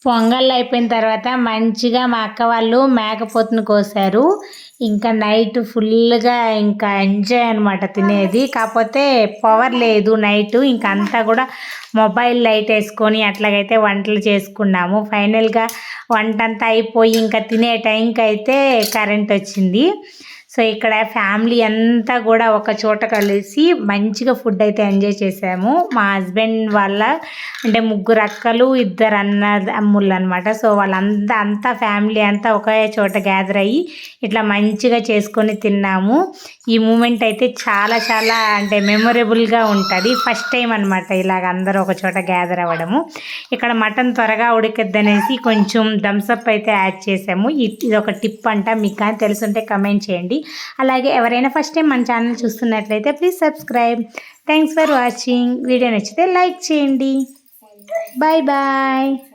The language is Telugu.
పొంగల్ అయిపోయిన తర్వాత మంచిగా మా అక్క వాళ్ళు మేకపోతును కోసారు. ఇంకా నైట్ ఫుల్గా ఇంకా ఎంజాయ్ అనమాట తినేది. కాకపోతే పవర్ లేదు నైట్, ఇంకా అంతా కూడా మొబైల్ లైట్ వేసుకొని అట్లాగైతే వంటలు చేసుకున్నాము. ఫైనల్గా వంట అంతా అయిపోయి ఇంకా తినే టైంకి అయితే కరెంట్ వచ్చింది. సో ఇక్కడ ఫ్యామిలీ అంతా కూడా ఒక చోట కలిసి మంచిగా ఫుడ్ అయితే ఎంజాయ్ చేసాము. మా హస్బెండ్ వాళ్ళ అంటే 3 అక్కలు 2 అన్నదమ్ముళ్ళు అనమాట. సో వాళ్ళంతా ఫ్యామిలీ అంతా ఒకే చోట గ్యాదర్ అయ్యి ఇట్లా మంచిగా చేసుకొని తిన్నాము. ఈ మూమెంట్ అయితే చాలా చాలా అంటే మెమొరబుల్గా ఉంటుంది. ఫస్ట్ టైం అనమాట ఇలాగ అందరూ ఒక చోట గ్యాదర్ అవ్వడము. ఇక్కడ మటన్ త్వరగా ఉడికిద్దనేసి కొంచెం థమ్స్అప్ అయితే యాడ్ చేసాము. ఇది ఒక టిప్ అంట, మీకు కానీ తెలుసుంటే కమెంట్ చేయండి. అలాగే ఎవరైనా ఫస్ట్ టైం మన ఛానల్ చూస్తున్నట్లయితే please subscribe. Thanks for watching. Video నచ్చితే లైక్ చేయండి. Bye bye.